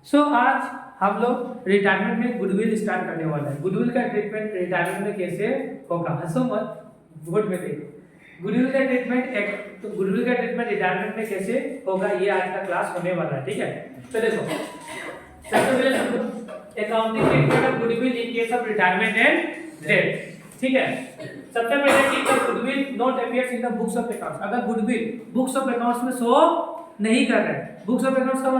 आज हम लोग रिटायरमेंट में गुडविल स्टार्ट करने वाला है। गुडविल का ट्रीटमेंट रिटायरमेंट में कैसे होगा, हंसो मत, बोर्ड में देखो। गुडविल का ट्रीटमेंट रिटायरमेंट में कैसे होगा, ये आज का क्लास होने वाला है। ठीक है, तो देखो सबसे पहले accounting treatment of goodwill in case of retirement and death. ठीक है, सबसे पहले कि goodwill not appears in the books of accounts. अगर गुडविल बुक्स ऑफ अकाउंट्स में शो नहीं कर रहा है, बुक्स ऑफ अकाउंट्स का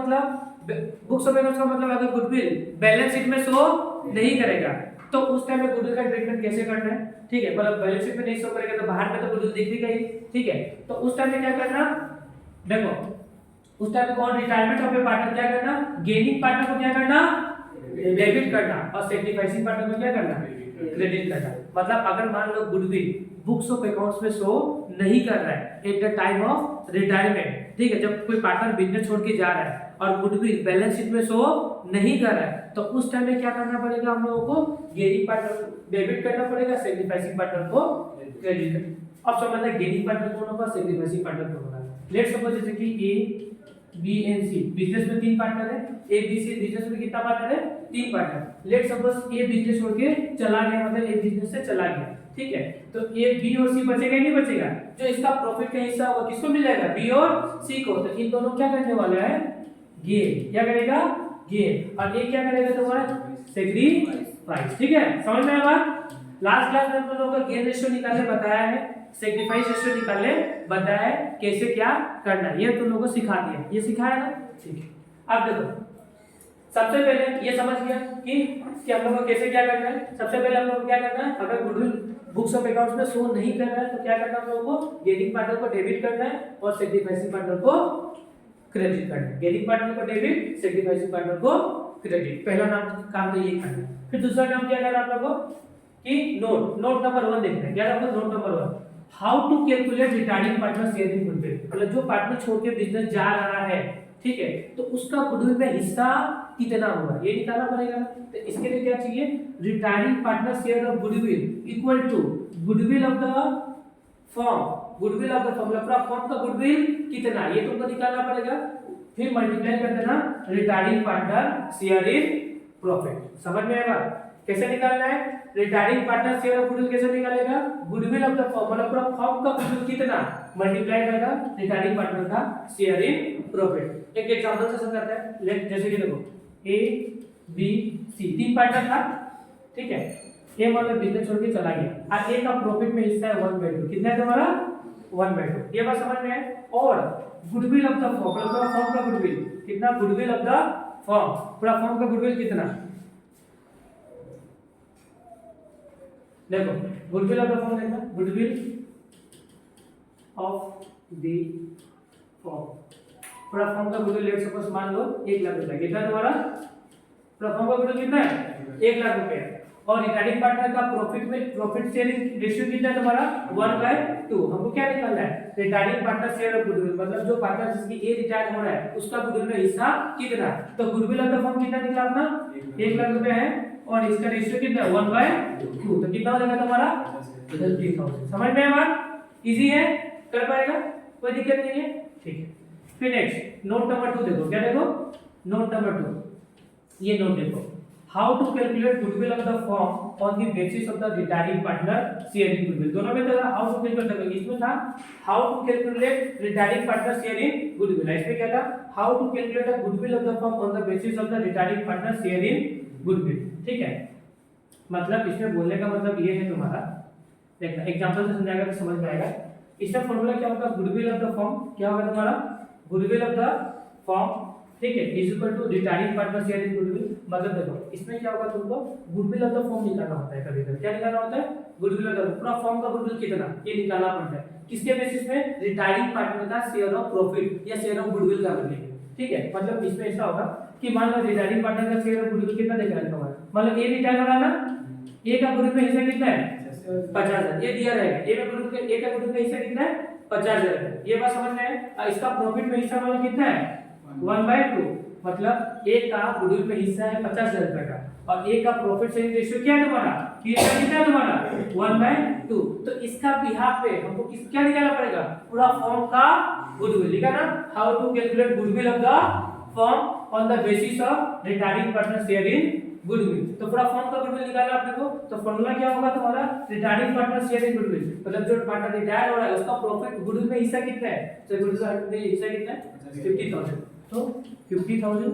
मतलब अगर गुडविल बैलेंस शीट में शो नहीं करेगा तो उस टाइम में गुडविल का ट्रीटमेंट कैसे करना है। ठीक है, मतलब बैलेंस शीट में नहीं शो करेगा तो बाहर में तो गुडविल दिख भी गई। ठीक है, तो उस टाइम में क्या करना, देखो उस टाइम में कौन रिटायरमेंट ऑफ ए पार्टनर क्या करना, गेनिंग पार्टनर को क्या करना, डेबिट करना, और सैक्रिफाइसिंग पार्टनर को क्या करना, क्रेडिट करना। मतलब अगर मान लो गुडविल बुक्स ऑफ अकाउंट्स में शो नहीं कर रहा है at the time of retirement, ठीक है, जब कोई पार्टनर बिजनेस छोड़ के जा रहा है और गुडविल बैलेंस शीट में शो नहीं कर रहा है, तो उस टाइम में क्या करना पड़ेगा, हम लोगों को गेनिंग पार्टनर को डेबिट करना पड़ेगा, सैक्रिफाइसिंग पार्टनर को क्रेडिट करना। अब समझना गेनिंग पार्टनर कौन होगा, सैक्रिफाइसिंग पार्टनर कौन होगा। लेट्स सपोज जैसे कि A B and C business में 3 पार्टनर है, ए बी सी बिजनेस में कितना पार्टनर है, 3 partner. Let's suppose A business छोड़ के चला गया, मतलब ए बिजनेस से चला गया। ठीक है, तो ए बी और सी बचेगा नहीं बचेगा, जो इसका प्रॉफिट का हिस्सा होगा किसको मिल जाएगा, बी और सी को। तो इन दोनों क्या करने वाला है, गेन। क्या करेगा, गेन। और ये क्या करेगा तुम्हारा, सैक्रिफाइस। ठीक है, समझ में आया बात। लास्ट क्लास में हम लोगों को गेन रेशियो निकालने बताया है, सैक्रिफाइस रेशियो निकालने बताया है, कैसे क्या करना है ये तुम लोगों को सिखा दिया, ये सिखाया ना। ठीक है, अब देखो सबसे पहले ये समझ गया कि हम लोगों को कैसे क्या करना है। सबसे पहले हम लोगों को क्या करना है, अगर गुडविल बुक्स ऑफ अकाउंट्स में शो नहीं कर रहा है तो क्या करना है, हम लोगों को गेनिंग पार्टनर को डेबिट करना है और सैक्रिफाइसिंग पार्टनर को क्रेडिट करना है। गेनिंग पार्टनर को डेबिट, सैक्रिफाइसिंग पार्टनर को क्रेडिट। पहला काम तो ये करना है। फिर दूसरा काम क्या करना है आप लोगों को कि नोट नंबर 1 देखना है। क्या रखो, note number 1, how to calculate retiring partner share in goodwill. मतलब जो पार्टनर छोड़ के बिजनेस जा रहा है, ठीक है, तो उसका गुडविल में हिस्सा कितना होगा ये निकालना पड़ेगा। तो इसके लिए क्या चाहिए, retiring partner share of goodwill equal to goodwill of the firm. Goodwill of the firm मतलब पूरा फर्म का गुडविल कितना, ये तुमको निकालना पड़ेगा। फिर मल्टीप्लाई कर देना retiring partner share in profit. समझ में आएगा कैसे निकालना है, retiring partner share of goodwill कैसे निकालेगा, गुडविल ऑफ द फर्म मतलब पूरा फर्म का गुडविल कितना, मल्टीप्लाई करेगा रिटायरिंग पार्टनर का शेयर इन प्रॉफिट। एक एग्जांपल से समझाते हैं। लेट जैसे कि देखो ए बी सी 3 पार्टनर था। ठीक है, ए मतलब बिजनेस छोड़ के चला गया और ए का प्रॉफिट में हिस्सा है 1/2। कितना है तुम्हारा, 1/2। ये बात समझ में है। और गुडविल ऑफ द फर्म मतलब पूरा फर्म का गुडविल कितना, गुडविल ऑफ द फर्म पूरा फर्म का गुडविल कितना, देखो गुडविल ऑफ द फर्म देखना, गुडविल ऑफ द फर्म पूरा फर्म का गुडविल लेट सपोज मान लो 1 लाख रुपए। कितना तुम्हारा पूरा फर्म का गुडविल कितना है, 1 लाख रुपए। और रिटायरिंग पार्टनर का प्रॉफिट शेयरिंग रेशियो कितना है तुम्हारा, 1/2। हमको क्या निकालना है, retiring partner share of goodwill मतलब जो पार्टनर जिसकी ए रिटायर हो रहा है उसका गुडविल में हिस्सा कितना। तो गुडविल ऑफ द फर्म कितना निकला अपना, 1 लाख रुपए है और इसका रेशियो कितना है, 1/2। तो कितना हो जाएगा तुम्हारा 30,000। समझ में आया बात, इजी है, कर पाएगा, कोई दिक्कत नहीं है। ठीक है, फिर नेक्स्ट नोट नंबर 2 देखो। क्या देखो, नोट नंबर 2, ये नोट देखो, how to calculate goodwill of the firm on the basis of the retiring partner share in goodwill. दोनों में था हाउ टू कैलकुलेट था, इसमें था how to calculate retiring partner share in goodwill, इसमें क्या था how to calculate the goodwill of the firm on the basis of the retiring partner share in goodwill. ठीक है, मतलब इसमें बोलने का मतलब ये है तुम्हारा, देखना एग्जांपल से समझाएगा तो समझ में आएगा। इसका फॉर्मूला क्या होगा, गुडविल ऑफ द फर्म क्या होगा तुम्हारा, गुडविल ऑफ द फर्म, ठीक है, is equal to retiring partner share in goodwill. मतलब देखो इसमें क्या होगा, तुमको गुडविल ऑफ द फर्म निकालना होता है। कभी कभी क्या निकालना होता है, गुडविल ऑफ द पूरा फर्म का गुडविल कितना ये निकालना पड़ता है। किसके बेसिस पे, रिटायरिंग पार्टनर का शेयर ऑफ प्रॉफिट या शेयर ऑफ गुडविल का बदले। ठीक है, मतलब इसमें ऐसा होगा कि मान लो रिटायरिंग पार्टनर का शेयर ऑफ गुडविल कितना देख रहा है तुम्हारा, मतलब ए रिटायर हो रहा है ना, ए का गुडविल में हिस्सा कितना है, 50,000 ये दिया रहेगा। ए का गुडविल का हिस्सा कितना है, 50,000। ये बात समझ में है। इसका प्रॉफिट में हिस्सा वाला कितना है, 1/2। मतलब ए का गुडविल में हिस्सा है 50,000 रुपए का और ए का प्रॉफिट शेयरिंग रेशियो क्या है तुम्हारा, हिस्सा कितना है तुम्हारा, 1/2। तो इसका बिहाफ पे हमको क्या निकालना पड़ेगा, पूरा फर्म का गुडविल। लिखा ना, how to calculate goodwill of the firm on the basis of retiring partner share in goodwill. तो पूरा फर्म का गुडविल निकालना आपने को, तो फॉर्मूला क्या होगा तुम्हारा, retiring partner share in goodwill, मतलब जो पार्टनर रिटायर हो रहा है उसका प्रॉफिट गुडविल में हिस्सा कितना है, तो गुडविल में हिस्सा कितना है 50,000, तो 50,000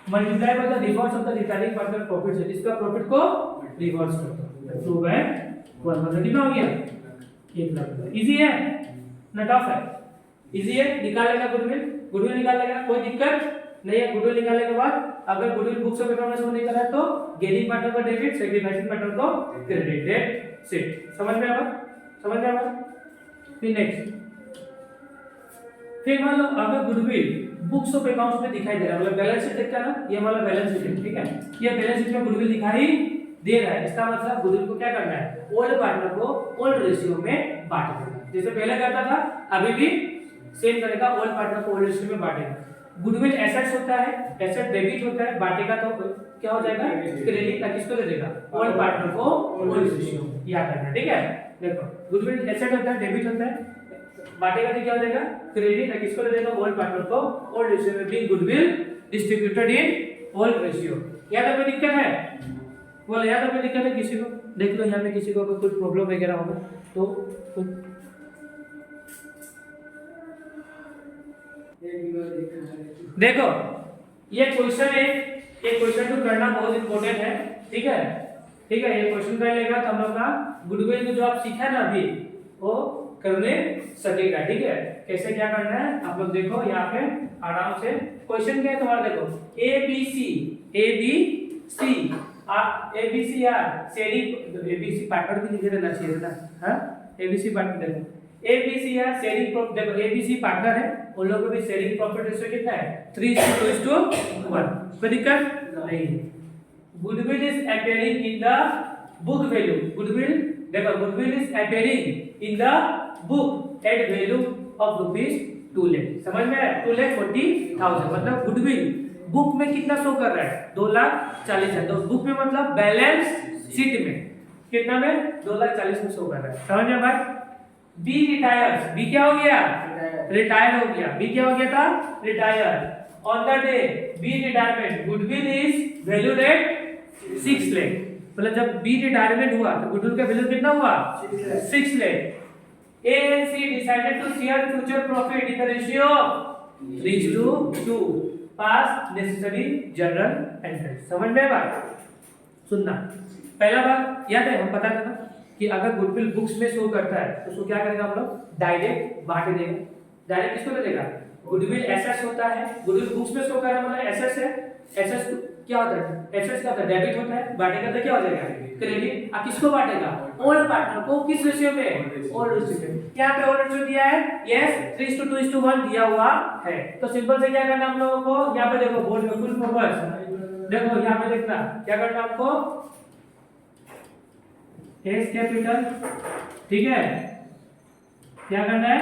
multiply by the difference of the retiring partner profit से इसका प्रॉफिट को रिवर्स करते हैं, 2/1 मतलब कितना हो गया 1 लाख। इजी है ना टफ है, इजी है, निकाल लेगा गुडविल, गुडविल निकाल लेगा, कोई दिक्कत नहीं है। गुडविल निकालने के बाद अगर गुडविल बुक्स ऑफ अकाउंट में शो नहीं कर रहा है तो गेनिंग पार्टनर को डेबिट, सैक्रिफाइसिंग पार्टनर को क्रेडिट, डेट सेट। समझ में आया, समझ में आया। फिर नेक्स्ट, फिर मान लो अगर गुडविल बुक्स ऑफ अकाउंट्स में दिखाई दे रहा है, मतलब बैलेंस शीट देखता है ना, ये हमारा बैलेंस शीट है, ठीक है, ये बैलेंस शीट में गुडविल दिखाई दे रहा है, इसका मतलब गुडविल को क्या करना है, ओल्ड पार्टनर को ओल्ड रेशियो में बांट देना, जैसे पहले करता था अभी भी सेम करेगा, ओल्ड पार्टनर को ओल्ड रेशियो में बांटेगा। गुडविल एसेट्स होता है, एसेट डेबिट होता है, बांटेगा तो क्या हो जाएगा क्रेडिट, किसको दे देगा, ओल्ड पार्टनर को ओल्ड रेशियो, याद रखना, ठीक है। देखो गुडविल एसेट होता है, डेबिट होता है, बांटेगा तो क्या हो जाएगा क्रेडिट, किसको दे देगा ओल्ड पार्टनर को ओल्ड रेशियो में, being goodwill distributed in old ratio. यहाँ तक कोई दिक्कत है, बोलो यहाँ तक कोई दिक्कत है किसी को, देख लो यहाँ में किसी को कुछ प्रॉब्लम वगैरह होगा तो देखो ये क्वेश्चन है, ये क्वेश्चन तो करना बहुत इंपॉर्टेंट है, ठीक है, ठीक है, ये क्वेश्चन कर लेगा तो हम लोग का गुडविल में जो आप सीखा ना अभी वो करने सकेगा, ठीक है। कैसे क्या करना है आप लोग देखो यहाँ पे आराम से, क्वेश्चन क्या है तुम्हारा, देखो ए बी सी यार sharing, A B C partner भी लिखे देना चाहिए ना, हाँ ए बी सी पार्टनर, देखो ए बी सी यार शेयरिंग, देखो ए बी सी पार्टनर है, उन लोगों को भी शेयरिंग प्रॉफिट रेशियो कितना है 3:1, कोई दिक्कत नहीं। Goodwill is appearing in the book value, goodwill देखो goodwill is appearing in the book at value of ₹2 lakh, समझ में आया, 2,40,000 मतलब गुडविल बुक में कितना शो कर रहा है 2,40,000, तो बुक में मतलब बैलेंस शीट में कितना में 2,40,000 में शो कर रहा है, समझ में भाई। बी रिटायर्स, बी क्या हो गया रिटायर हो गया, बी क्या हो गया था retire. On the day B retirement goodwill is valued at 6 lakh, मतलब जब बी रिटायरमेंट हुआ तो गुडविल का वैल्यू कितना हुआ 6 lakh. A and C decided to share future profit in the ratio 3:2, pass necessary journal entry, समझ में बात। सुनना पहला बात याद है, हम पता था ना कि अगर गुडविल बुक्स में शो करता है तो उसको क्या करेगा हम लोग डायरेक्ट बांट देंगे, डायरेक्ट किसको दे देगा, गुडविल एसेट्स होता है, गुडविल बुक्स में शो कर रहा है मतलब एसेट्स है, एसेट्स क्या होता है, एसेट्स क्या होता है डेबिट होता है, बांटेगा तो क्या हो जाएगा क्रेडिट, अब किसको बांटेगा ओल्ड पार्टनर को, किस रेशियो में ओल्ड रेशियो में, यहाँ पे ओल्ड रेशियो दिया है यस 3:2:1 दिया हुआ है, तो सिंपल से क्या करना हम लोगों को, यहाँ पे देखो बोर्ड में फुल फोकस, देखो यहाँ पे देखना क्या करना आपको, एस कैपिटल, ठीक है, क्या करना है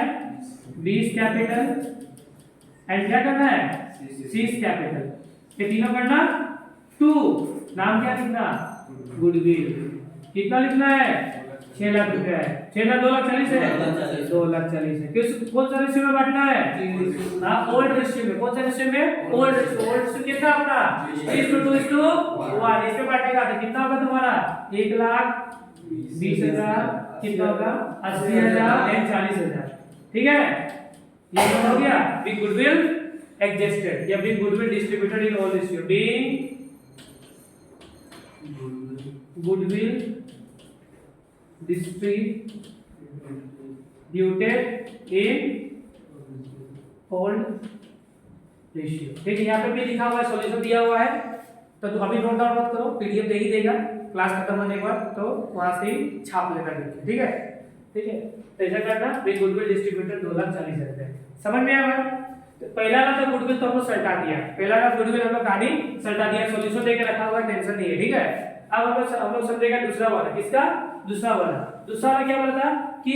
बीस कैपिटल एंड क्या करना है सीस कैपिटल, ये तीनों करना 2, नाम क्या लिखना गुडविल, कितना लिखना है 6 लाख रुपया है, 6 लाख 2,40,000 है 2,40,000 है, किस कौन सा रेशियो में बांटना है, हाँ ओल्ड रेशियो में, कौन सा रेशियो में ओल्ड रेशियो कितना अपना 3:2:1, इसमें बांटेगा तो कितना होगा तुम्हारा 1,20,000 कितना होगा 80,000 एंड 40,000, ठीक है, ये हो गया बिग गुडविल एडजस्टेड या big goodwill distributed in all ratio, big goodwill distributed in old ratio, ठीक है, यहाँ पे भी लिखा हुआ है सॉल्यूशन दिया हुआ है, तो अभी नोट डाउन मत करो, पीडीएफ दे ही देगा क्लास खत्म होने के बाद, तो वहां से ही छाप लेना लिख, ठीक है, ठीक है, तो ऐसा करना बिग गुडविल डिस्ट्रीब्यूटेड 2,40,000, समझ में आया। तो पहला ना तो गुडविल तो हमको सल्टा दिया, पहला ना गुडविल हम लोग कहानी सल्टा दिया, सॉल्यूशन देके रखा हुआ है, टेंशन नहीं है, ठीक है। अब हम लोग समझेगा दूसरा वाला, किसका दूसरा वाला क्या बोला था कि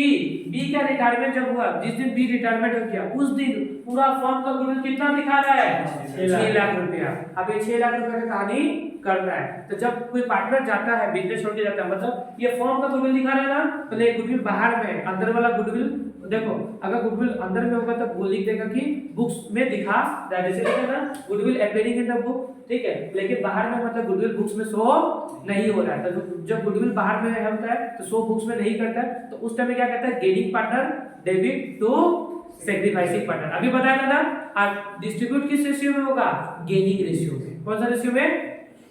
बी का रिटायरमेंट जब हुआ, जिस दिन बी रिटायरमेंट हो गया उस दिन पूरा फर्म का गुडविल कितना दिखा रहा है 6 लाख रुपया। अब ये 6 लाख रुपया की कहानी करना है, तो जब कोई पार्टनर जाता है बिजनेस छोड़ के जाता है, मतलब ये फर्म का गुडविल दिखा रहा है ना, तो ये गुडविल बाहर में, अंदर वाला गुडविल देखो अगर गुडविल अंदर में होगा तो वो लिख देगा कि बुक्स में दिखा रहा है, जैसे लिखा ना goodwill appearing in the book, ठीक है, लेकिन बाहर में मतलब गुडविल बुक्स में शो नहीं हो रहा है। तो जब गुडविल बाहर में होता है तो शो बुक्स में नहीं करता है, तो उस टाइम में क्या कहता है, gaining partner debit to sacrificing partner. अभी बताया था ना, और डिस्ट्रीब्यूट किस रेशियो में होगा, गेनिंग रेशियो में। कौन सा रेशियो में,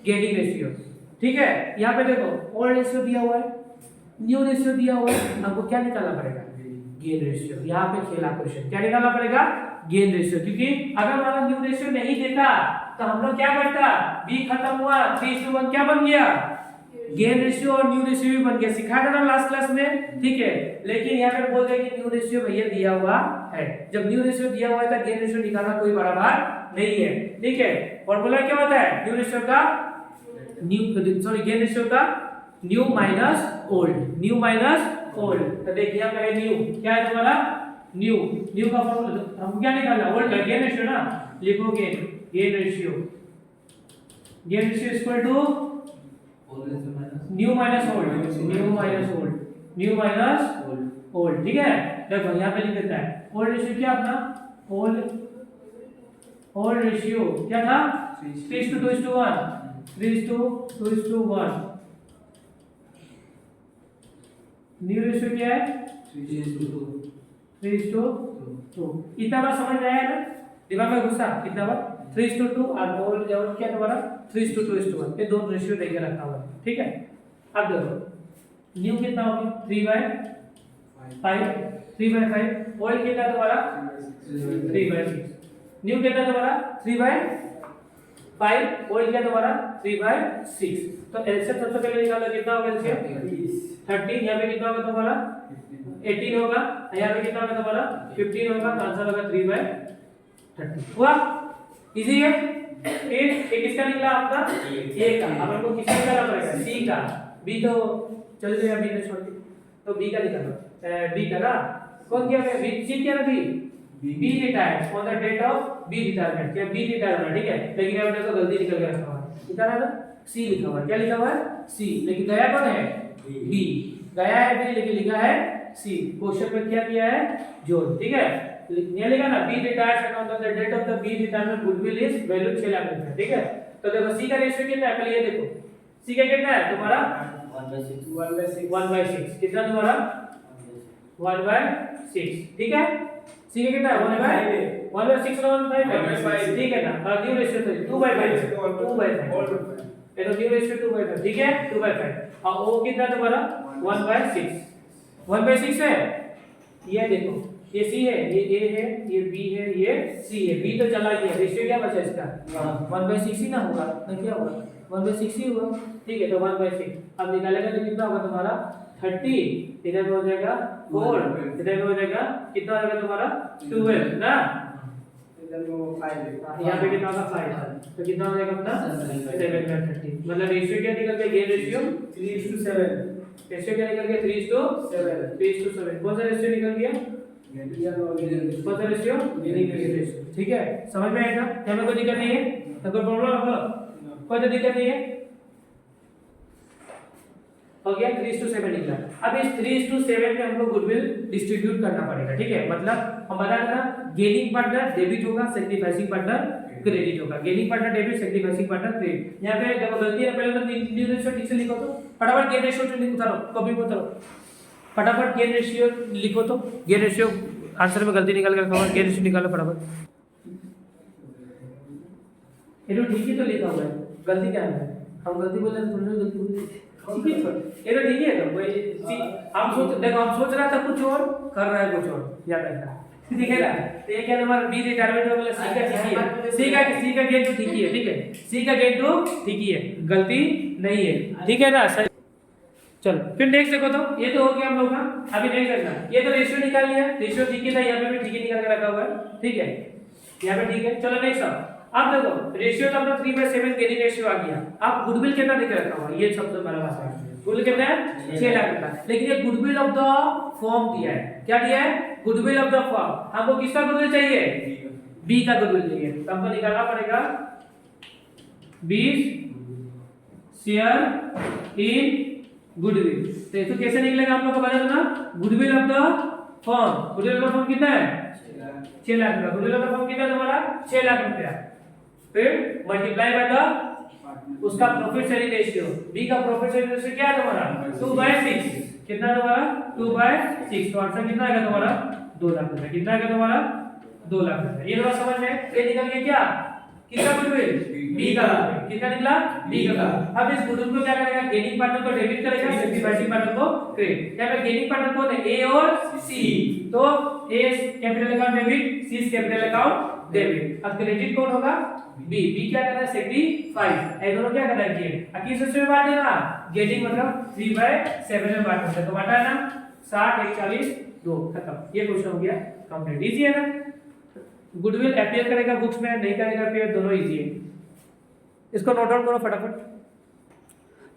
गेनिंग रेशियो, ठीक है। यहाँ पे देखो ओल्ड रेशियो दिया हुआ है, न्यू रेशियो दिया हुआ है, हमको क्या निकालना पड़ेगा, गेन रेशियो। यहाँ पे खेला क्वेश्चन, क्या निकालना पड़ेगा, गेन रेशियो, क्योंकि अगर हमारा न्यू रेशियो नहीं देता तो हम लोग क्या करता, बी खत्म हुआ 3:1 क्या बन गया, गेन रेशियो और न्यू रेशियो भी बन गया, सिखाया था ना लास्ट क्लास में, ठीक है। लेकिन यहाँ पे बोल रहे कि न्यू रेशियो भैया दिया हुआ है, जब न्यू रेशियो दिया हुआ है तो गेन रेशियो निकालना कोई बड़ा बात नहीं है, ठीक है। फॉर्मूला क्या होता है, न्यू रेशियो का न्यू, सॉरी गेन रेशियो का new minus old, new minus old. तो देखिए यहाँ पे न्यू क्या है तुम्हारा, न्यू, न्यू का फॉर्मूला हम क्या निकालना, ओल्ड का गेन रेशियो ना, लिखोगे gain ratio, gain ratio equal to new minus old, new minus old, new minus old, ठीक है। देखो यहाँ पे लिख देता है ओल्ड रेशियो क्या अपना, ओल्ड रेशियो क्या था, 3:2:1, 3:2:1। न्यू रेशियो क्या है, 3:2। इतना बार समझ में आया ना, दिमाग में घुसा कितना बार, 3:2 और ओल्ड लेवल क्या तुम्हारा 3:2:1, ये दोनों रेशियो लेके रखा हुआ है, ठीक है। अब देखो न्यू कितना हो गया 3/5, 3/5, ओल्ड कितना तुम्हारा 3/6, न्यू कितना तुम्हारा 3/5, ओल्ड क्या तुम्हारा 3/6। तो एलसीएम सबसे पहले निकालो, कितना होगा एलसीएम 13, यहाँ पे कितना होगा तुम्हारा 18 होगा, यहाँ पे कितना होगा तुम्हारा 15 होगा, तो आंसर होगा 3/30 हुआ। इजी है। एक किसका निकला आपका, ए का। अब हमको किसका निकालना पड़ेगा, सी का, बी तो चल गया, बी ने छोड़ के, तो बी का निकालो, बी का ना, कौन किया है, बी सी क्या ना, B retired on the date of B retirement, क्या बी रिटायर होना, ठीक है। लेकिन यहाँ पे तो गलती निकल के रखा हुआ है, कितना है ना, सी लिखा हुआ है, क्या लिखा हुआ है, सी, लेकिन गया कौन है, बी, गया है बी लेकिन लिखा है सी। क्वेश्चन में क्या किया है, जोड़, ठीक है। ये लिखा ना, B retired on the date of the B retirement goodwill is value 6 lakh रुपए, ठीक है। तो देखो सी का रेशियो कितना है, पहले ये देखो सी का कितना है तुम्हारा 1/6, कितना तुम्हारा 1/6, ठीक है। सी का कितना है 1/6 और 1/5, ठीक है ना। और न्यू रेशियो तो 2/5, ये तो न्यू रेशियो 2/5, ठीक है, 2/5। और ओ कितना तुम्हारा 1/6 है। ये देखो ये सी है, ये ए है, ये बी है, ये सी है, बी तो चला गया, रेशियो क्या बचा इसका 1/6 ही ना होगा, तो क्या होगा 1/6 ही हुआ, ठीक है। तो 1/6 अब निकालेगा तो कितना होगा तुम्हारा 30, इधर हो जाएगा 4, इधर हो जाएगा कितना हो जाएगा तुम्हारा 12 ना, यहाँ पे कितना होगा 5, तो कितना हो जाएगा अपना 7/30। मतलब रेशियो क्या निकल गया, ये रेशियो 3:7, रेशियो क्या निकल गया 3:7, कौन सा रेशियो निकल गया, कौन सा रेशियो, रेशियो, ठीक है। समझ में आएगा, क्या में कोई दिक्कत नहीं है, तो कोई प्रॉब्लम है, कोई तो दिक्कत नहीं है, हो गया 3:7 निकला। अब इस 3:7 में हमको गुडविल डिस्ट्रीब्यूट करना पड़ेगा, ठीक है। मतलब हम बता रहे ना, गेनिंग पार्टनर डेबिट होगा, सैक्रिफाइसिंग पार्टनर क्रेडिट होगा, gaining partner debit, sacrificing partner credit. यहाँ पे देखो गलती है, पहले तो न्यू रेशियो ठीक से लिखो, तो फटाफट गेन रेशियो लिख, उतारो कॉपी में उतारो, फटाफट गेन रेशियो लिखो, तो गेन रेशियो आंसर में गलती निकाल कर रखा हुआ है, गेन रेशियो निकालो फटाफट। ये तो ठीक ही तो लिखा हुआ है, गलती क्या है, हम गलती बोल रहे हैं, तुमने गलती बोली, ये तो ठीक है। तो कोई हम सोच, देखो हम सोच रहा था कुछ और, कर रहा है कुछ और, याद रखना, ठीक है ना। तो ये क्या नंबर बी रिटायरमेंट हो गया, सी का ठीक ही है, सी का गेन तो ठीक ही है, ठीक है, सी का गेन तो ठीक ही है, गलती नहीं है, ठीक है ना। चलो फिर नेक्स्ट देखो, तो ये तो हो गया हम लोग का। अभी नेक्स्ट देखना, ये तो रेशियो निकाल लिया, रेशियो ठीक ही था, यहाँ पे भी ठीक ही निकाल के रखा हुआ है, ठीक है, यहाँ पे ठीक है। चलो नेक्स्ट अब देखो रेशियो तो अपना 3/7 गेनिंग रेशियो आ गया। अब गुडविल कितना देख रखा हुआ, ये सबसे बड़ा बात है, गुडविल कितना है 6 लाख रुपया, लेकिन ये गुडविल ऑफ द फर्म दिया है, क्या दिया है, गुडविल ऑफ द फर्म। हमको किसका गुडविल चाहिए, बी का गुडविल चाहिए, तो हमको निकालना पड़ेगा 20 शेयर इन गुडविल। तो कैसे निकलेगा, आप लोग को बता देना, goodwill of the form, goodwill का फॉर्म कितना है 6 लाख रुपया। गुडविल का फॉर्म कितना तुम्हारा 6 लाख रुपया। फिर मल्टीप्लाई बाय द उसका प्रॉफिट शेयरिंग रेशियो, बी का प्रॉफिट शेयरिंग रेशियो क्या है तुम्हारा 2/6, कितना तुम्हारा 2/6। तो आंसर कितना आएगा तुम्हारा 2 लाख रुपया। कितना आएगा तुम्हारा 2 लाख रुपया। ये लोग समझ में ये निकल गया क्या, किसका गुडविल बी का, कितना निकला बी का। अब इस गुडविल को क्या करेगा, गेनिंग पार्टनर को डेबिट करेगा, सैक्रिफाइसिंग पार्टनर को क्रेडिट। यहाँ पे गेनिंग पार्टनर कौन है ए और सी, तो ए कैपिटल अकाउंट डेबिट, सी कैपिटल अकाउंट डेबिट। अब क्रेडिट कौन होगा बी, बी क्या कर रहा है सैक्रिफाइस, ये दोनों क्या कर रहा है गेन। किस हिस्से में बांट देना, गेटिंग मतलब 3/7 में बांट देना। तो बांटा है ना 60 1 40 2 खत्म। ये क्वेश्चन हो गया कंप्लीट। इजी है ना। गुडविल अपीयर करेगा बुक्स में, नहीं करेगा अपीयर, दोनों इजी है। इसको नोट डाउन करो फटाफट।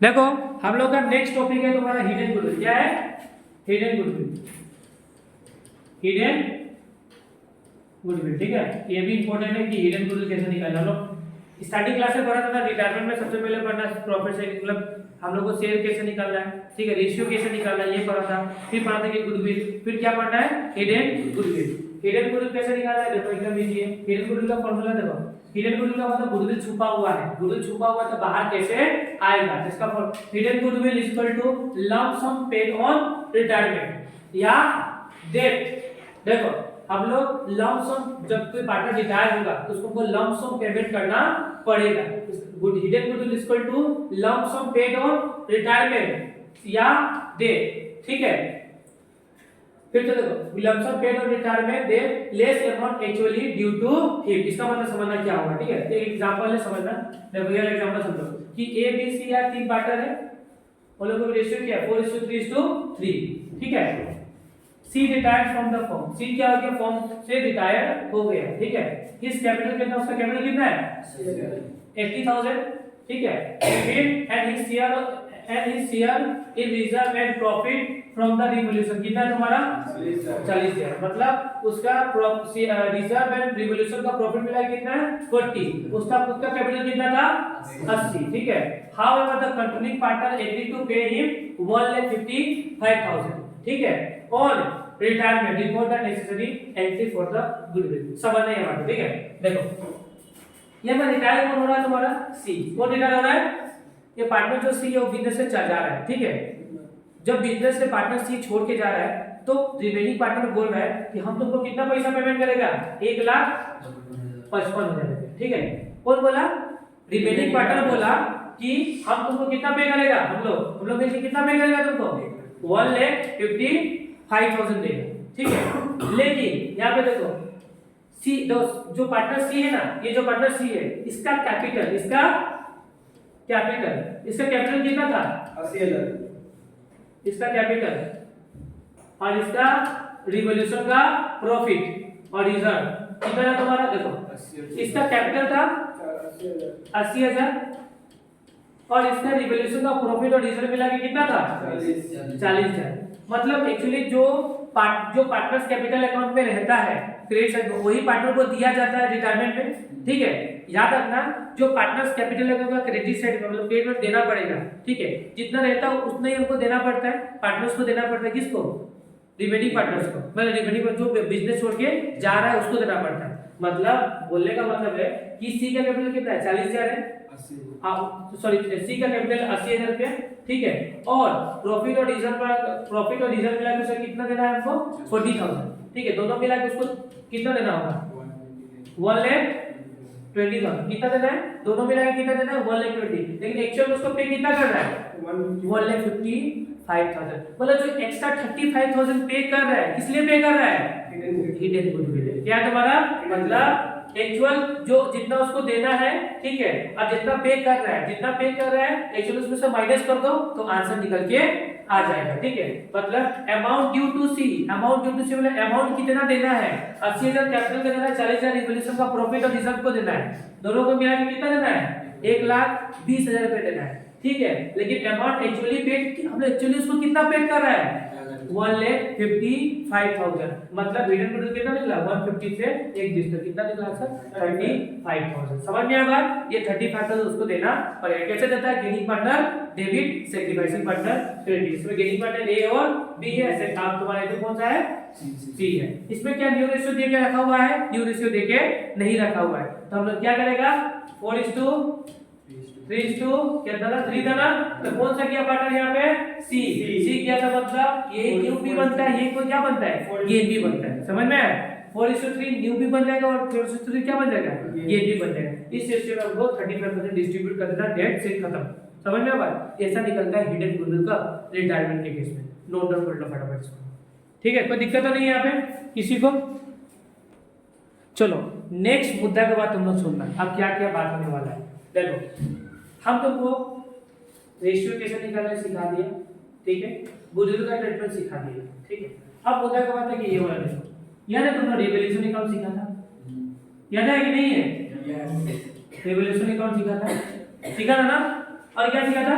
देखो हम लोग का नेक्स्ट टॉपिक है तुम्हारा हिडन गुडविल। क्या है हिडन गुडविल, हिडन गुडविल, ठीक है। ये भी इंपॉर्टेंट है कि हिडन गुडविल कैसे निकालना। हम लोग स्टार्टिंग क्लास में पढ़ा था, रिटायरमेंट में सबसे पहले पढ़ना प्रॉफिट शेयरिंग, मतलब हम लोग को शेयर कैसे निकालना है, ठीक है, रेशियो कैसे निकालना है ये पढ़ा था। फिर पढ़ा था कि गुडविल, फिर क्या पढ़ना है हिडन गुडविल। हिडन गुडविल कैसे निकालना है देखो एकदम इजी है। हिडन गुडविल का फॉर्मूला देखो, हिडन गुडविल का मतलब गुडविल छुपा हुआ है, गुडविल छुपा हुआ तो बाहर कैसे आएगा। इसका hidden goodwill is equal to lump sum paid on retirement या डेट। देखो हम लोग लंप सम, जब कोई पार्टनर रिटायर होगा तो उसको लंप सम पेमेंट करना पड़ेगा। Hidden goodwill is equal to lump sum paid on retirement या डेट, ठीक है। फिर तो देखो lump sum paid on retirement the less amount actually due to him. इसका मतलब समझना क्या होगा, ठीक है। तो एक एग्जांपल है समझना। देखो ये एग्जांपल समझो कि ए बी सी या तीन पार्टनर है, उन लोगों का रेशियो क्या है 4:3:3, ठीक है। सी रिटायर्ड फ्रॉम द फर्म, सी क्या हो गया फर्म से रिटायर हो गया, ठीक है। हिज कैपिटल कितना, उसका कैपिटल कितना है 80,000, ठीक है। फिर and his share in reserve and profit from the revolution कितना तुम्हारा 40,000, मतलब उसका रिजर्व एंड रिवोल्यूशन का प्रॉफिट मिला कितना 40, उसका खुद का कैपिटल कितना था 80, ठीक है। However the controlling partner agree to pay him 1,55,000, ठीक है, on retirement report the necessary entry for the goodwill. समझ नहीं आया, ठीक है। देखो ये में रिटायर कौन हो रहा है तुम्हारा सी, कौन रिटायर हो रहा है, ये पार्टनर जो सी है वो बिजनेस से चल जा रहा है, ठीक है। जब बिजनेस से पार्टनर सी छोड़ के जा रहा है तो रिमेनिंग पार्टनर बोल रहा है कि हम तुमको कितना पैसा पेमेंट करेगा 1,55,000, ठीक है। कौन बोला, रिमेनिंग पार्टनर बोला कि हम तुमको कितना पे करेगा, हम लोग मिलकर कितना पे करेगा तुमको 1,55,000 देगा, ठीक है। लेकिन यहाँ पे देखो सी जो पार्टनर सी है ना, ये जो पार्टनर सी है इसका कैपिटल कितना था 80,000, इसका कैपिटल और इसका रिवोल्यूशन का प्रॉफिट और रिजर्व कितना था तुम्हारा, देखो इसका कैपिटल था 80,000 और इसका रिवोल्यूशन का प्रॉफिट और रिजर्व मिला के कितना था 40,000। मतलब एक्चुअली जो पार्टनर्स कैपिटल अकाउंट में रहता है क्रेडिट साइड में वही पार्टनर को दिया जाता है रिटायरमेंट में, ठीक है। याद रखना जो पार्टनर्स कैपिटल अकाउंट का क्रेडिट साइड में मतलब क्रेडिट देना पड़ेगा, ठीक है। जितना रहता है उतना ही हमको देना पड़ता है, पार्टनर्स को देना पड़ता है, किसको रिमेनिंग पार्टनर्स को, मतलब रिमेनिंग जो बिजनेस छोड़ के जा रहा है उसको देना पड़ता है। मतलब बोलने का मतलब है कि सी का कैपिटल कितना है 40,000 है, सॉरी सी का कैपिटल 80,000 रुपया, ठीक है। और प्रॉफिट और रिजर्व मिला के उसे कितना देना है हमको 40,000, ठीक है। दोनों मिला के उसको कितना देना होगा 1,20,000 कितना देना है, दोनों मिला के कितना देना है 1,20,000, लेकिन एक्चुअल उसको पे कितना कर रहा है 1,55,000। मतलब जो एक्स्ट्रा 35,000 पे कर रहा है किस लिए पे कर रहा है हिडन गुडविल है। क्या तुम्हारा मतलब एक्चुअल जो जितना उसको देना है, ठीक है, और जितना पे कर रहा है एक्चुअल उसमें से माइनस कर दो तो आंसर निकल के आ जाएगा, ठीक है। मतलब अमाउंट ड्यू टू सी मतलब अमाउंट कितना देना है 80,000 कैपिटल का देना है, 40,000 रिवोल्यूशन का प्रॉफिट और रिजर्व को देना है, दोनों को मिला के कितना देना है 1,20,000 रुपए देना है, ठीक है। लेकिन अमाउंट एक्चुअली पेड हम एक्चुअली उसको कितना पेड कर रहा है 1,55,000, मतलब हिडन गुडविल कितना निकला 150 से एक डिजिट कितना निकला सर 35,000। समझ में आया बात, ये 35,000 उसको देना पड़ेगा। कैसे देता है gaining partner debit, sacrificing partner credit. इसमें गेनिंग पार्टनर ए और बी है, ऐसे काम तुम्हारा तो कौन सा है सी है। इसमें क्या न्यू रेशियो दे के रखा हुआ है? न्यू रेशियो दे के नहीं रखा हुआ है, तो हम लोग क्या करेगा 4:3 कितना था 3 था ना, तो कौन सा किया पार्टनर यहाँ पे सी किया था, मतलब ये न्यू भी बनता है, ये कोई क्या बनता है ये भी बनता है, समझ में आया? 4:3 न्यू भी बन जाएगा और 4:3 क्या बन जाएगा ये भी बन जाएगा। इस रेशियो में हमको 35% डिस्ट्रीब्यूट कर देना, डेट से खत्म, समझ में आया? ऐसा निकलता है हिडन गुडविल का रिटायरमेंट के केस में। नोट डाउन कर लो फटाफट इसको, ठीक है? कोई दिक्कत तो नहीं है यहाँ पे किसी को? चलो नेक्स्ट मुद्दा के बाद तुम लोग सुनना अब क्या क्या बात होने वाला है। देखो हम तुमको रेशियो कैसे निकालना सिखा दिया, ठीक है? गुडविल का ट्रीटमेंट सिखा दिया, ठीक है? अब मुद्दा का बात है कि ये वाला देखो, याद है तुमने रिवैल्यूएशन अकाउंट सीखा था, याद है कि नहीं है? रिवैल्यूएशन अकाउंट सीखा था ना? और क्या सीखा था?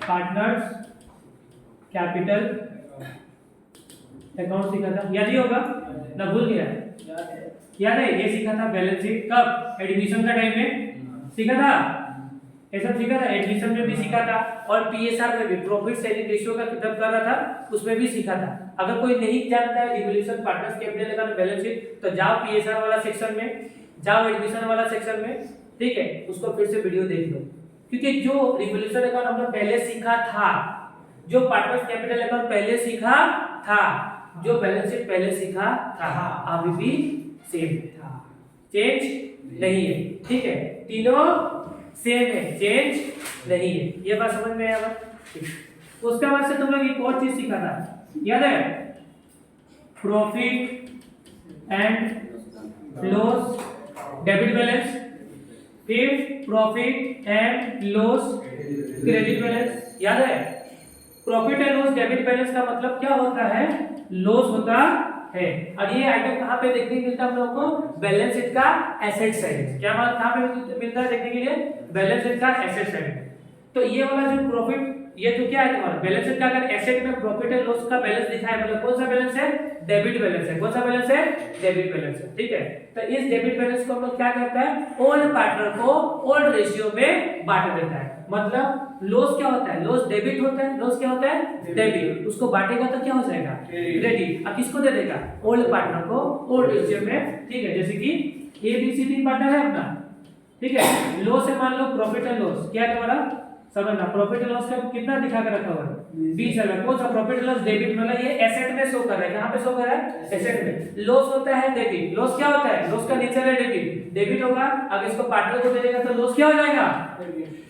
पार्टनर्स कैपिटल अकाउंट सीखा था, याद ही होगा ना? भूल गया? याद है? ये सीखा था बैलेंस शीट कब? एडमिशन का टाइम में सीखा था, ऐसा सीखा था, एडमिशन में भी सीखा था और पीएसआर में भी, प्रॉफिट शेयरिंग रेशियो का किताब कर रहा था उसमें भी सीखा था। अगर कोई नहीं जानता है revaluation partners capital account balance sheet तो जाओ पीएसआर वाला सेक्शन में, जाओ एडमिशन वाला सेक्शन में, ठीक है? उसको फिर से वीडियो देख लो, क्योंकि जो रिवैल्यूएशन अकाउंट हमने पहले सीखा था, जो पार्टनर्स कैपिटल अकाउंट पहले सीखा था, जो बैलेंस शीट पहले सीखा था, अभी भी सेम था, चेंज नहीं है, ठीक है? तीनों सेम है, चेंज नहीं है, ये बात समझ में आया? उसके बाद से तुम लोग एक और चीज सीखा था, याद है? Profit and loss debit balance, फिर profit and loss credit balance, याद है? Profit and loss debit balance का मतलब क्या होता है? लॉस होता है, और ये आइटम कहाँ पे देखने को मिलता है हम लोगों को? बैलेंस शीट का एसेट साइड। क्या बात कहाँ पे मिलता है देखने के लिए? बैलेंस शीट का एसेट साइड। तो ये वाला जो प्रॉफिट, ये तो क्या है तुम्हारा बैलेंस शीट का, अगर एसेट में प्रॉफिट एंड लॉस का बैलेंस लिखा है मतलब कौन सा बैलेंस है? डेबिट बैलेंस है। कौन सा बैलेंस है? डेबिट बैलेंस है, ठीक है? तो इस डेबिट बैलेंस को हम लोग क्या करता है? ओल्ड पार्टनर को ओल्ड रेशियो में बांट देता है। मतलब लॉस क्या होता है? लॉस डेबिट होता है, लॉस क्या होता है? डेबिट, उसको बांटेगा तो क्या हो जाएगा? क्रेडिट। अब किसको दे देगा? ओल्ड पार्टनर को ओल्ड रेशियो में, ठीक है? जैसे कि ए बी सी 3 पार्टनर है अपना, ठीक है? लॉस है मान लो प्रॉफिट एंड लॉस, क्या है तुम्हारा? समझना, प्रॉफिट एंड लॉस का कितना दिखा कर रखा हुआ है? 20,000। कौन सा प्रॉफिट एंड लॉस? डेबिट, मतलब ये एसेट में शो कर रहा है। कहां पे शो कर रहा है? एसेट में। लॉस होता है डेबिट। लॉस क्या होता है? लॉस का नेचर है डेबिट, डेबिट होगा। अगर इसको पार्टनर को दे देगा तो लॉस क्या हो जाएगा?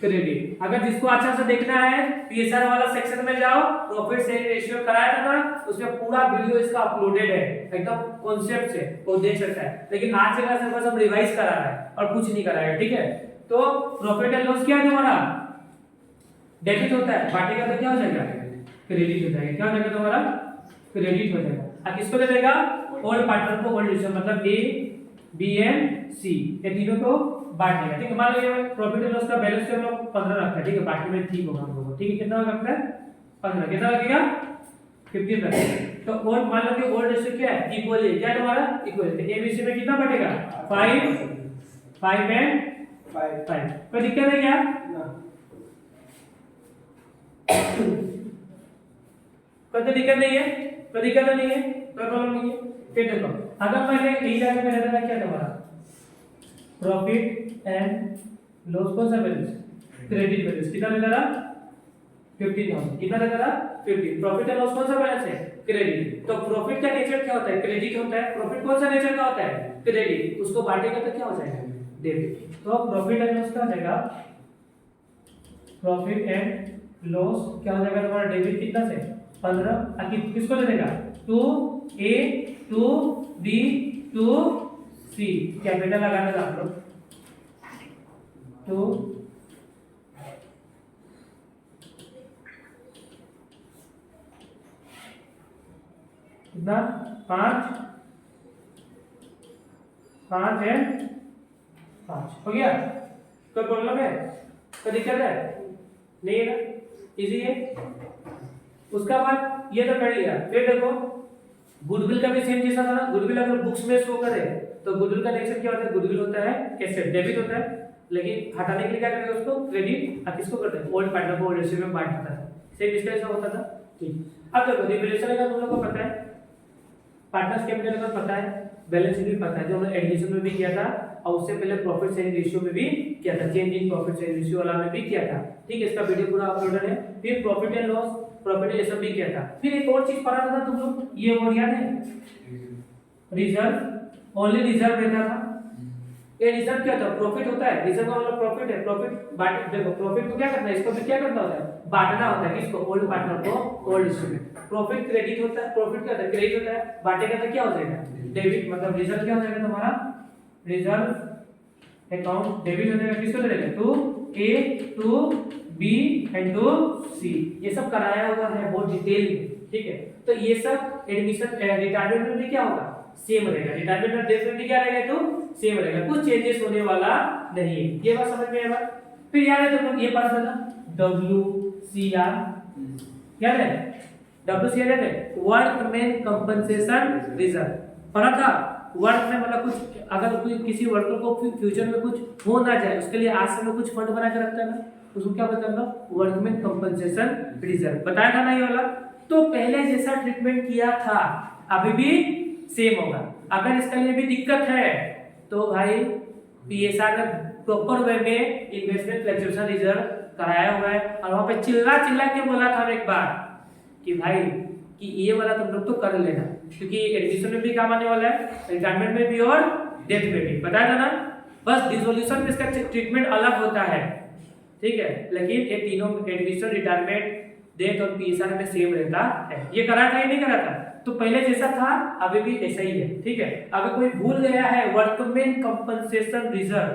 क्रेडिट। अगर जिसको अच्छा से देखना है पीएसआर वाला सेक्शन में जाओ, प्रॉफिट शेयरिंग रेशियो कराया था ना, उसमें पूरा वीडियो इसका अपलोडेड है एकदम कॉन्सेप्ट से, वो देख सकता है। लेकिन आज के क्लास में बस हम रिवाइज करा रहा है और कुछ नहीं कराया, ठीक है? तो प्रॉफिट एंड लॉस क्या है तुम्हारा? डेबिट होता है, बांटेगा तो क्या हो जाएगा? क्रेडिट हो जाएगा। क्या हो जाएगा तुम्हारा? क्रेडिट हो जाएगा। अब किसको दे देगा? ओल्ड पार्टनर को ओल्ड रेशियो, मतलब ए बी एंड सी, ये तीनों को बांट देगा, ठीक है? मान लीजिए प्रॉफिट एंड लॉस का बैलेंस हम लोग 15 रखते हैं, ठीक है? बाकी में ठीक होगा हम लोग को, ठीक है? कितना रखता है? 15। कितना लगेगा? 15 रखेगा। तो ओल्ड मान लो कि ओल्ड रेशियो क्या है? इक्वल है। क्या है तुम्हारा? इक्वल है। ए बी सी में कितना बटेगा? 5 एंड 5। कोई दिक्कत है क्या? कोई तो दिक्कत नहीं है, कोई दिक्कत नहीं है, कोई प्रॉब्लम नहीं है। फिर देखो, अगर मैंने यही जगह में रहता क्या तुम्हारा? प्रॉफिट एंड लॉस कौन सा बैलेंस? Credit balance. कितना देता रहा? 15,000। कितना देता रहा? 15। प्रॉफिट एंड लॉस कौन सा बैलेंस है? क्रेडिट। तो प्रॉफिट का नेचर क्या होता है? क्रेडिट होता है। प्रॉफिट कौन सा नेचर का होता है? क्रेडिट। उसको बांटेगा तो क्या हो जाएगा? डेबिट। तो प्रॉफिट एंड लॉस क्या हो जाएगा? प्रॉफिट एंड लॉस क्या हो जाएगा तुम्हारा? डेबिट कितना से? 15। किसको दे देगा? 2A 2B 2C। कैपिटल लगाना था आप लोग। 2 कितना? 5 है 5 हो गया। कोई प्रॉब्लम है? कोई दिक्कत है? नहीं है ना? इजी है। उसका बाद ये तो कर लिया। फिर देखो गुडविल का भी सेम जैसा था ना। गुडविल अगर बुक्स में शो करे तो गुडविल का नेचर क्या होता है? गुडविल होता है कैसे? डेबिट होता है, लेकिन हटाने के लिए क्या करेंगे उसको? क्रेडिट। अब किसको करते हैं? ओल्ड पार्टनर को ओल्ड रेशियो में बांट देता है। सेम इसका ऐसा होता था, ठीक। अब देखो रिवैल्यूएशन का तुम लोग को पता है, पार्टनर्स कैपिटल का पता है, बैलेंस शीट भी पता है जो हमने एडमिशन में भी किया था, और उससे पहले प्रॉफिट शेयरिंग रेशियो में भी किया था, change in profit sharing ratio वाला में भी किया था। ठीक है, इसका वीडियो पूरा अपलोडेड है। फिर प्रॉफिट एंड लॉस, प्रॉफिट ये सब भी किया था। फिर एक और चीज पढ़ा था तुम लोग, ये वर्ड याद है, रिजर्व। ओनली रिजर्व रहता था। ये रिजर्व क्या होता है, प्रॉफिट होता है, रिजर्व का मतलब प्रॉफिट है। प्रॉफिट बांट, देखो प्रॉफिट को क्या करना है, इसको भी क्या करना होता है, बांटना होता है। किसको, ओल्ड पार्टनर को ओल्ड स्टूडेंट। प्रॉफिट क्रेडिट होता है, प्रॉफिट क्या होता है, क्रेडिट होता है, बांटेगा तो क्या हो जाएगा, डेबिट। मतलब रिजर्व क्या हो जाएगा तुम्हारा, रिजर्व अकाउंट डेबिट हो जाएगा। किसको देगा, to A, to B and to C. ये सब कराया हुआ है बहुत डिटेल में। ठीक है, तो ये सब एडमिशन रिटायरमेंट में भी क्या होगा, सेम रहेगा। रिटायरमेंट और डेथ में भी क्या रहेगा, तो सेम रहेगा, कुछ चेंजेस होने वाला नहीं है। ये बात समझ में आया। फिर याद है तुम लोग ये पास था WCR, याद है, WCR याद है, वर्कमैन कंपनसेशन रिजर्व पढ़ा था। वर्क में मतलब कुछ, अगर कोई किसी वर्कर को फ्यूचर में कुछ हो ना जाए, उसके लिए आज से में कुछ फंड बना के रखता है ना, उसको क्या बताया था, वर्कमैन कंपनसेशन रिजर्व बताया था ना ये वाला। तो पहले जैसा ट्रीटमेंट किया था अभी भी सेम होगा। अगर इसके लिए भी दिक्कत है तो भाई PSR ने प्रॉपर वे में इन्वेस्टमेंट फ्लक्चुएशन रिजर्व कराया हुआ है, और वहां पे चिल्ला चिल्ला के बोला था एक बार कि भाई कि ये वाला तुम लोग तो कर लेना, क्योंकि एडमिशन में भी काम आने वाला है, रिटायरमेंट में भी और डेथ में भी। बताया था ना, बस डिसोल्यूशन में इसका ट्रीटमेंट अलग होता है। ठीक है, लेकिन ये तीनों एडमिशन, रिटायरमेंट, डेथ और PSR में सेम रहता है। ये करा था या नहीं करा था, तो पहले जैसा था अभी भी ऐसा ही है। ठीक है, अगर कोई भूल गया है वर्कमैन कंपनसेशन रिजर्व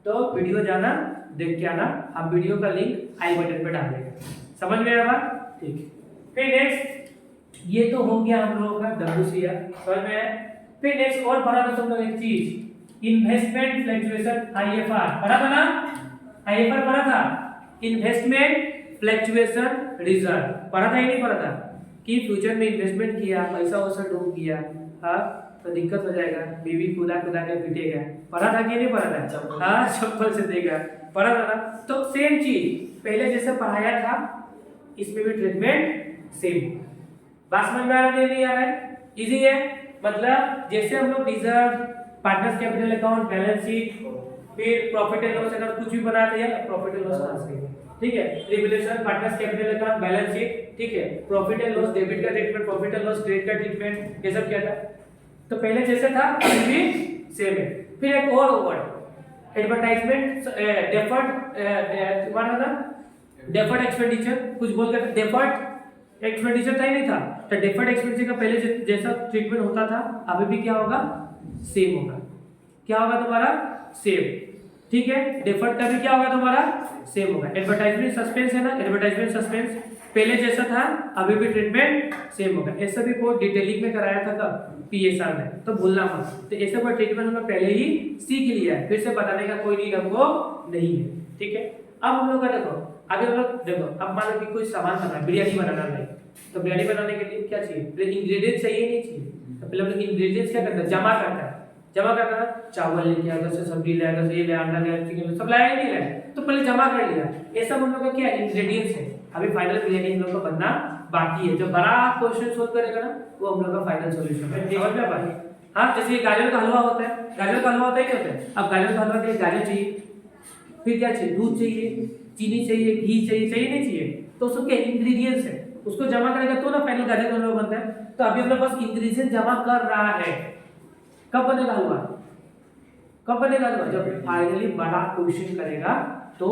तो वीडियो जाना देख के आना, हम वीडियो का लिंक आई बटन पे डाल देंगे। समझ में आया बात, ठीक। फिर नेक्स्ट, ये तो हो गया हम लोगों का WCR, समझ में आया। फिर नेक्स्ट और पढ़ा था तुम लोग एक चीज, इन्वेस्टमेंट फ्लक्चुएशन IFR पढ़ा था ना, IFR पढ़ा था, इन्वेस्टमेंट फ्लक्चुएशन रिजर्व पढ़ा था या नहीं पढ़ा था, कि फ्यूचर में इन्वेस्टमेंट किया, पैसा वैसा डूब गया, हाँ तो दिक्कत हो जाएगा, बीवी खुदा खुदा के पीटेगा। पढ़ा था कि नहीं पढ़ा था, हाँ चप्पल से देगा, पढ़ा था ना। तो सेम चीज पहले जैसे पढ़ाया था इसमें भी ट्रीटमेंट सेम। बात समझ में आ रहा है नहीं आ रहा है, इजी है। मतलब जैसे हम लोग reserve, partners capital account, balance sheet, फिर प्रॉफिट एंड लॉस अगर कुछ भी बनाते हैं, प्रॉफिट एंड लॉस बना सकेंगे। ठीक है, revaluation, partners capital account, balance sheet, ठीक है, प्रॉफिट एंड लॉस, डेबिट का treatment, profit and loss, credit का ट्रीटमेंट, ये सब किया था। तो पहले जैसे था अभी भी सेम है। फिर एक और वर्ड, एडवर्टाइजमेंट, डेफर्ड, माना था डेफर्ड एक्सपेंडिचर, कुछ बोल के डेफर्ड एक्सपेंडिचर था ही नहीं था, तो डेफर्ड एक्सपेंडिचर का पहले जैसा ट्रीटमेंट होता था अभी भी क्या होगा, सेम होगा। क्या होगा तुम्हारा, सेम। ठीक है, डेफर्ड का भी क्या होगा तुम्हारा, सेम होगा। एडवर्टाइजमेंट सस्पेंस है ना, एडवर्टाइजमेंट सस्पेंस पहले जैसा था अभी भी ट्रीटमेंट सेम होगा। ऐसा भी बहुत डिटेलिंग में कराया था कब, PSR में, तो भूलना मत। तो ऐसा कोई ट्रीटमेंट हमने पहले ही सीख लिया है, फिर से बताने का कोई नीड हमको नहीं है। ठीक है, अब हम लोग का देखो, अगर हम लोग देखो, अब मान लो कि कोई सामान बनाना, बिरयानी बनाना है, तो बिरयानी बनाने के लिए क्या चाहिए, पहले इंग्रेडिएंट्स चाहिए नहीं चाहिए, तो पहले हम लोग इंग्रेडिएंट्स क्या करते हैं, जमा करता है। जमा करना, चावल लेके आया, से सब्जी ले आया, से ये ले अंडा ले आया, चिकन सब लाया नहीं लाया, तो पहले जमा कर लिया। ये सब हम लोग का क्या इंग्रेडिएंट्स है। अभी फाइनल बिरयानी हम लोग का बनना बाकी है, जो बड़ा क्वेश्चन सोल्व करेगा ना वो हम लोग का फाइनल सॉल्यूशन है। समझ में आ पाए, हाँ जैसे गाजर का हलवा होता है, गाजर का हलवा होता है क्या होता है, अब गाजर का हलवा के लिए गाजर चाहिए, फिर क्या चाहिए, दूध चाहिए, चीनी चाहिए, घी चाहिए, चाहिए नहीं चाहिए, तो सब क्या इंग्रेडिएंट्स है, उसको जमा करेगा तो ना फाइनल गाजर का हलवा बनता है। तो अभी हम लोग बस इंग्रेडिएंट जमा कर रहा है, कब बनेगा हलवा, कब बनेगा हलवा, जब फाइनली बड़ा क्वेश्चन करेगा तो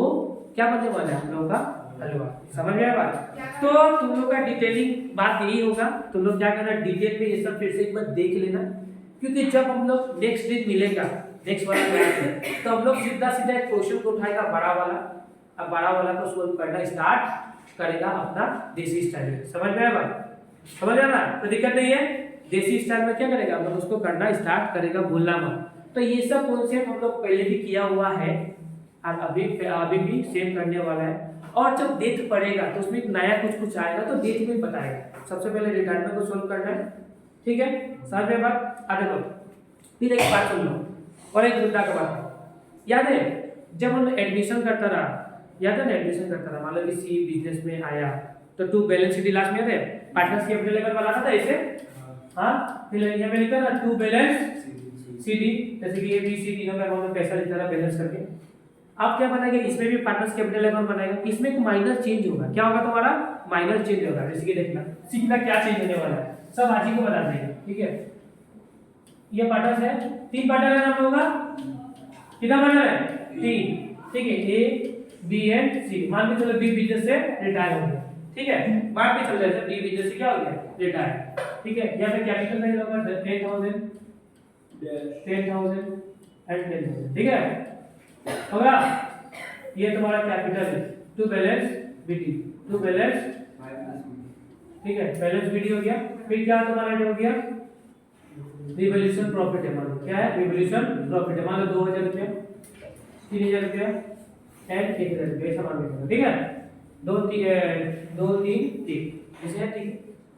क्या बनने वाला है हम लोगों का हलवा। समझ में आया बात, तो तुम लोग का डिटेलिंग बात यही होगा। तुम लोग क्या करना, डिटेल में ये सब फिर से एक बार देख लेना, क्योंकि जब हम लोग नेक्स्ट दिन मिलेगा, नेक्स्ट वाला क्लास, तो हम लोग सीधा सीधा एक क्वेश्चन को उठाएगा बड़ा वाला, अब बड़ा वाला को सोल्व करना स्टार्ट करेगा अपना देसी स्टाइल में। समझ में आया बात, समझ आया ना, तो दिक्कत नहीं है। देसी स्टाइल में क्या करेगा, हम लोग उसको करना स्टार्ट करेगा, भूलना मत। तो ये सब कॉन्सेप्ट हम लोग पहले भी किया हुआ है और अभी भी सेम करने वाला है। और जब डेट पड़ेगा तो उसमें नया कुछ आएगा तो डेट में बताएगा। सबसे पहले रिटायरमेंट को सोल्व करना है, ठीक है, समझ में बात। आ देखो, फिर एक बात सुन लो और एक मुद्दा का बात याद है, जब हम एडमिशन करता रहा, याद है ना, एडमिशन करता रहा, मान लो किसी बिजनेस में आया तो टू बैलेंस शीट लास्ट में है, पार्टनर्स कैपिटल अकाउंट बनाना था ऐसे। हाँ फिर यहाँ पे लिखा ना टू बैलेंस सीडी, जैसे कि ए बी सी तीनों का अकाउंट में पैसा लिखा था बैलेंस करके। अब क्या बनाएंगे, इसमें भी पार्टनर्स कैपिटल अकाउंट बनाएगा, इसमें एक माइनर चेंज होगा। क्या होगा तुम्हारा, माइनर चेंज होगा। जैसे कि देखना सीखना क्या चेंज होने वाला है, सब आज ही को बता देंगे, ठीक है। ये पार्टनर्स है, 3 पार्टनर का नाम होगा, कितना पार्टनर है 3, ठीक है, ए बी एंड सी। मान के चलो बी बिजनेस से रिटायर हो गया, ठीक है, मान के चल रहे थे बी बिजनेस से क्या हो गया, रिटायर, ठीक है। यहाँ पे कैपिटल नहीं होगा 10,000 एंड 10,000, ठीक है होगा। ये तुम्हारा कैपिटल है, to balance BT, to balance, ठीक है, बैलेंस बीटी हो गया। फिर क्या तुम्हारा हो गया, रिवॉल्यूशन प्रॉफिट है, मान लो क्या है, रिवॉल्यूशन प्रॉफिट है, मान लो 2,000 रुपया, 3,000 रुपया एंड 1,000 रुपया, ऐसा मान लो, ठीक है। 2 3 3 ऐसे है, ठीक है।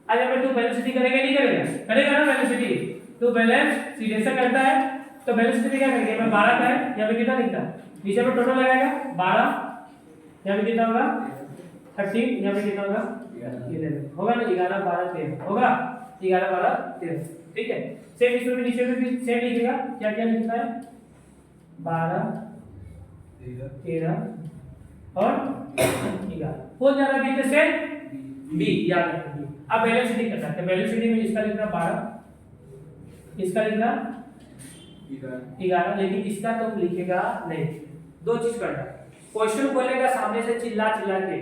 आज हमें टू बैलेंस शीट करेंगे, नहीं करेगा, करेगा ना balance sheet, to balance sheet ऐसा करता है। तो बैलेंस शीट क्या करेंगे, मैं 12 का है, यहाँ पे कितना लिखता, नीचे में टोटल लगाएगा 12, यहाँ पे कितना होगा 13, यहाँ पे कितना होगा 11 होगा ना, 11 12 13 होगा, 11 12 13, ठीक है। सेम इसमें भी नीचे में भी सेम लिखेगा, क्या क्या लिखना है 12 13 और 11 हो जा रहा है, से बी याद रखिए। अब बैलेंस शीट करना है, बैलेंस शीट में इसका लिखना 12, इसका लिखना 11, लेकिन इसका तुम लिखेगा नहीं। 2 चीज करना, क्वेश्चन बोलेगा सामने से चिल्ला चिल्ला के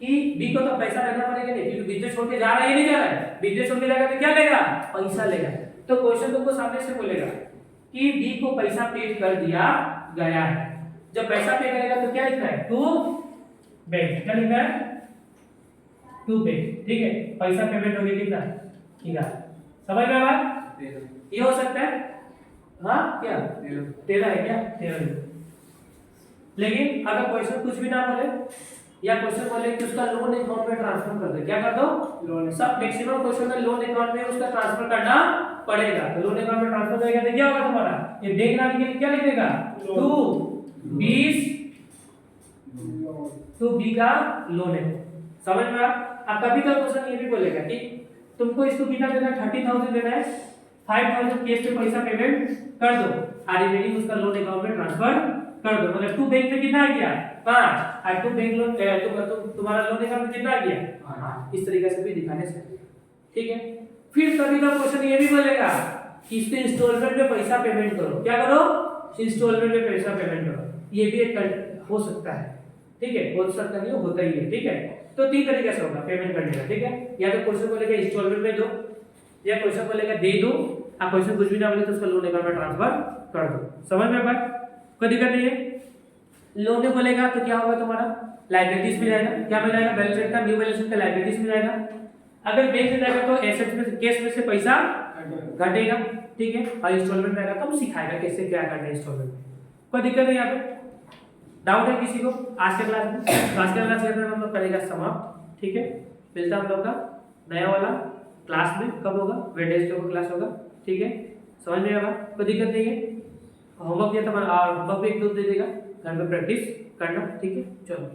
कि बी को तो पैसा देना पड़ेगा, नहीं क्योंकि बिजनेस छोड़ के जा रहा है, ये नहीं जा रहा है, बिजनेस छोड़ के जाएगा तो क्या लेगा, पैसा लेगा। तो क्वेश्चन तुमको सामने से बोलेगा कि बी को पैसा पे कर दिया गया है, जब पैसा पे करेगा तो क्या लिखना है, टू बैंक, क्या लिखना है, टू बैंक, ठीक है। पैसा पेमेंट हो गया कितना, ठीक है, समझ में आया, ये हो सकता है, हाँ क्या 13 है, क्या 13। लेकिन अगर क्वेश्चन कुछ भी ना बोले, या क्वेश्चन बोले कि उसका लोन अकाउंट में ट्रांसफर कर दे, क्या कर दो, लोन, सब मैक्सिमम क्वेश्चन में लोन अकाउंट में उसका ट्रांसफर करना पड़ेगा। तो लोन अकाउंट में ट्रांसफर करेगा तो क्या होगा तुम्हारा, ये बैंक ना लिखे क्या लिखेगा, टू 20 टू बी का लोन है, समझ में आया। अब कभी तो क्वेश्चन ये भी बोलेगा कि तुमको इसको कितना देना है, 30,000 देना है, 5,000 कैश में पैसा पेमेंट कर दो, और रिमेनिंग उसका लोन अकाउंट में ट्रांसफर कर दो। मतलब टू बैंक में कितना आ गया 5, और टू बैंक लोन तुम्हारा लोन अकाउंट में कितना आ गया 5। इस तरीके से भी दिखाने से, ठीक है। फिर कभी का क्वेश्चन ये भी बोलेगा कि इसको इंस्टॉलमेंट में पैसा पेमेंट करो, क्या करो, इंस्टॉलमेंट में पैसा पेमेंट करो, ये भी एक हो सकता है, ठीक है, हो सकता नहीं होता ही है, ठीक है। तो 3 तरीके से होगा पेमेंट करने का, ठीक है। या तो क्वेश्चन बोलेगा इंस्टॉलमेंट में दो, या क्वेश्चन बोलेगा दे दो, आप क्वेश्चन कुछ भी ना बोले तो उसका लोन अकाउंट में ट्रांसफर कर दो, समझ में बात, कोई दिक्कत नहीं है। लोन में बोलेगा तो क्या होगा तुम्हारा, लायबिलिटीज में जाएगा, क्या में जाएगा, बैलेंस शीट का, न्यू बैलेंस शीट का लायबिलिटीज में जाएगा। अगर बैंक में जाएगा तो एसेट्स में, कैश में से पैसा घटेगा, ठीक है। और इंस्टॉलमेंट में जाएगा तो हम सिखाएगा कैसे क्या करना है इंस्टॉलमेंट में, कोई दिक्कत नहीं। यहाँ पे डाउट है किसी को आज के क्लास में, तो आज के क्लास में हम लोग करेगा समाप्त, ठीक है। मिलता है हम लोग का नया वाला क्लास में, कब होगा, वेडनेसडे को क्लास होगा, ठीक है, समझ में आया, कोई दिक्कत नहीं है। होमवर्क दिया था, होमवर्क भी 1-2 दे देगा, घर में प्रैक्टिस करना, ठीक है, चलो।